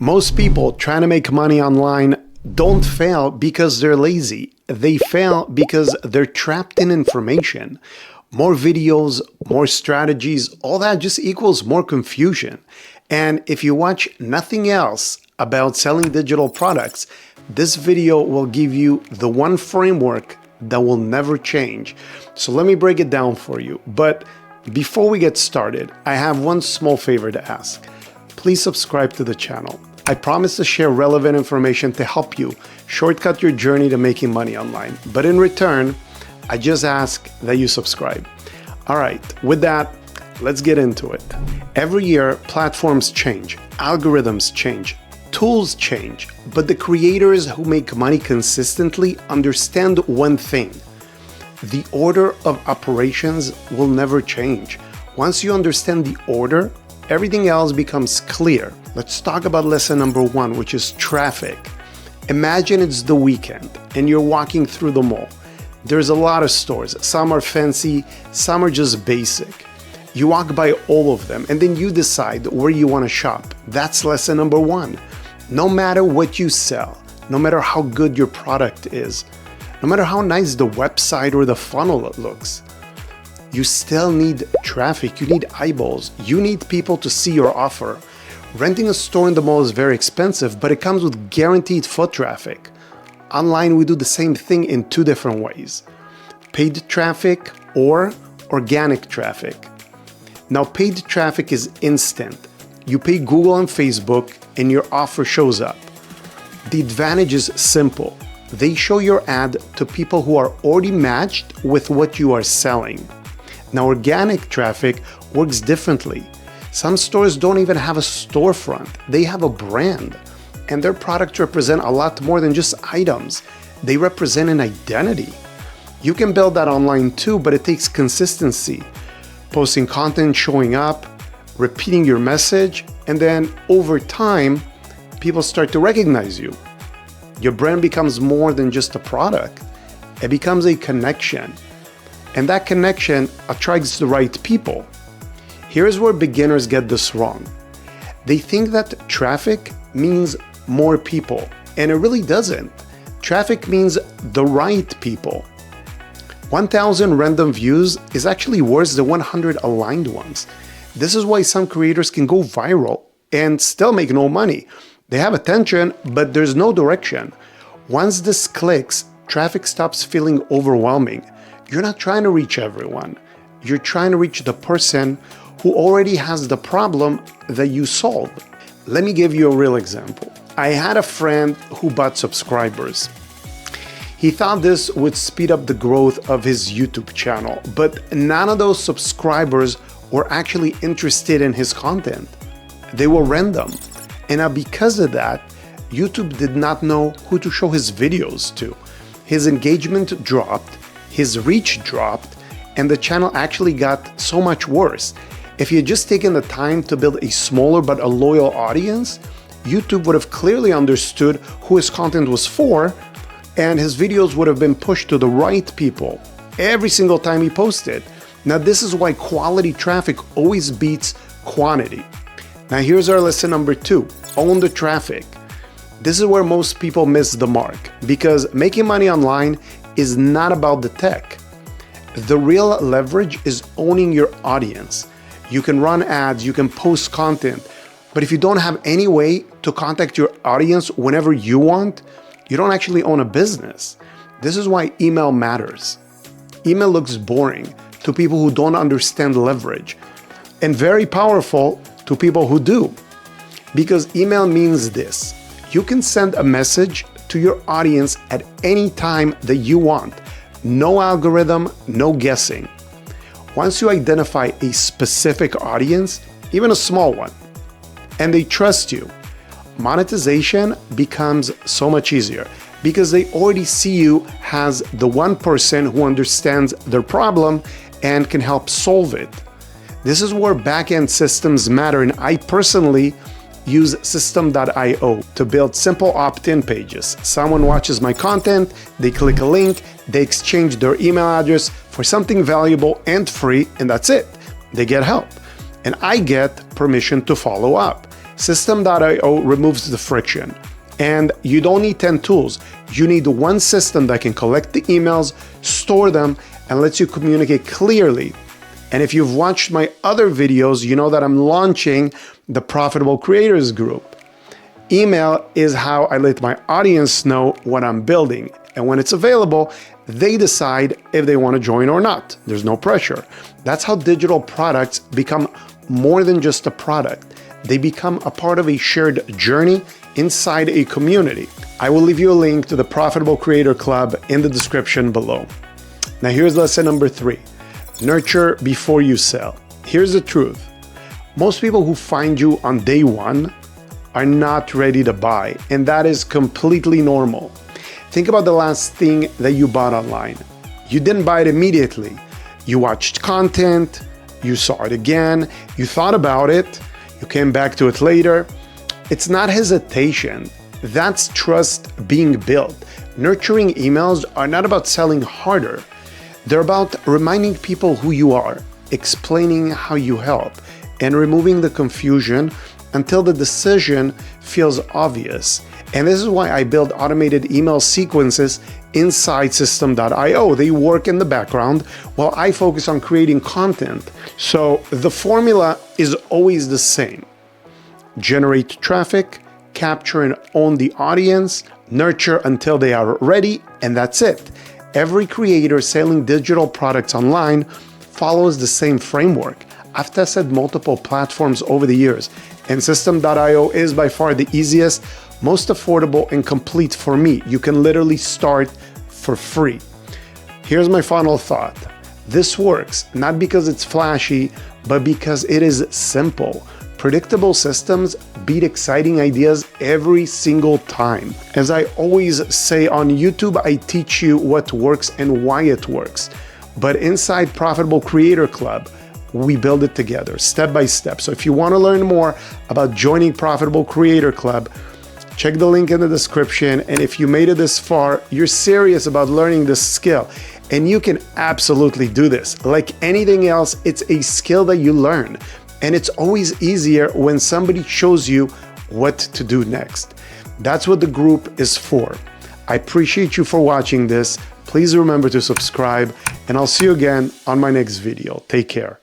Most people trying to make money online don't fail because they're lazy. They fail because they're trapped in information. More videos, more strategies, all that just equals more confusion. And if you watch nothing else about selling digital products, this video will give you the one framework that will never change. So let me break it down for you. But before we get started, I have one small favor to ask. Please subscribe to the channel. I promise to share relevant information to help you shortcut your journey to making money online. But in return, I just ask that you subscribe. All right, with that, let's get into it. Every year, platforms change, algorithms change, tools change, but the creators who make money consistently understand one thing. The order of operations will never change. Once you understand the order, everything else becomes clear. Let's talk about lesson number one, which is traffic. Imagine it's the weekend and you're walking through the mall. There's a lot of stores. Some are fancy, some are just basic. You walk by all of them and then you decide where you want to shop. That's lesson number one. No matter what you sell, no matter how good your product is, no matter how nice the website or the funnel looks, you still need traffic. You need eyeballs. You need people to see your offer. Renting a store in the mall is very expensive, but it comes with guaranteed foot traffic. Online, we do the same thing in two different ways: paid traffic or organic traffic. Now, paid traffic is instant. You pay Google and Facebook and your offer shows up. The advantage is simple. They show your ad to people who are already matched with what you are selling. Now, organic traffic works differently. Some stores don't even have a storefront. They have a brand, and their products represent a lot more than just items. They represent an identity. You can build that online too, but it takes consistency. Posting content, showing up, repeating your message, and then over time, people start to recognize you. Your brand becomes more than just a product. It becomes a connection. And that connection attracts the right people. Here's where beginners get this wrong. They think that traffic means more people, and it really doesn't. Traffic means the right people. 1,000 random views is actually worse than 100 aligned ones. This is why some creators can go viral and still make no money. They have attention, but there's no direction. Once this clicks, traffic stops feeling overwhelming. You're not trying to reach everyone. You're trying to reach the person who already has the problem that you solve. Let me give you a real example. I had a friend who bought subscribers. He thought this would speed up the growth of his YouTube channel, but none of those subscribers were actually interested in his content. They were random. And now because of that, YouTube did not know who to show his videos to. His engagement dropped, his reach dropped, and the channel actually got so much worse. If he had just taken the time to build a smaller but a loyal audience, YouTube would have clearly understood who his content was for, and his videos would have been pushed to the right people every single time he posted. Now, this is why quality traffic always beats quantity. Now, here's our lesson number two: own the traffic. This is where most people miss the mark, because making money online is not about the tech. The real leverage is owning your audience. You can run ads, you can post content, but if you don't have any way to contact your audience whenever you want, you don't actually own a business. This is why email matters. Email looks boring to people who don't understand leverage, and very powerful to people who do. Because email means this: you can send a message to your audience at any time that you want. No algorithm, no guessing. Once you identify a specific audience, even a small one, and they trust you, monetization becomes so much easier because they already see you as the one person who understands their problem and can help solve it. This is where back-end systems matter, and I personally use System.io to build simple opt-in pages. Someone watches my content, they click a link, they exchange their email address for something valuable and free, and that's it. They get help. And I get permission to follow up. System.io removes the friction. And you don't need 10 tools. You need one system that can collect the emails, store them, and lets you communicate clearly. And if you've watched my other videos, you know that I'm launching the Profitable Creators Group. Email is how I let my audience know what I'm building. And when it's available, they decide if they want to join or not. There's no pressure. That's how digital products become more than just a product. They become a part of a shared journey inside a community. I will leave you a link to the Profitable Creator Club in the description below. Now here's lesson number 3. Nurture before you sell. Here's the truth. Most people who find you on day one are not ready to buy, and that is completely normal. Think about the last thing that you bought online. You didn't buy it immediately. You watched content, you saw it again, you thought about it, you came back to it later. It's not hesitation. That's trust being built. Nurturing emails are not about selling harder. They're about reminding people who you are, explaining how you help, and removing the confusion until the decision feels obvious. And this is why I build automated email sequences inside System.io. They work in the background while I focus on creating content. So the formula is always the same. Generate traffic, capture and own the audience, nurture until they are ready, and that's it. Every creator selling digital products online follows the same framework. I've tested multiple platforms over the years, and System.io is by far the easiest, most affordable, and complete for me. You can literally start for free. Here's my final thought. This works not because it's flashy, but because it is simple. Predictable systems beat exciting ideas every single time. As I always say on YouTube, I teach you what works and why it works. But inside Profitable Creator Club, we build it together, step by step. So if you want to learn more about joining Profitable Creator Club, check the link in the description. And if you made it this far, you're serious about learning this skill, and you can absolutely do this. Like anything else, it's a skill that you learn. And it's always easier when somebody shows you what to do next. That's what the group is for. I appreciate you for watching this. Please remember to subscribe, and I'll see you again on my next video. Take care.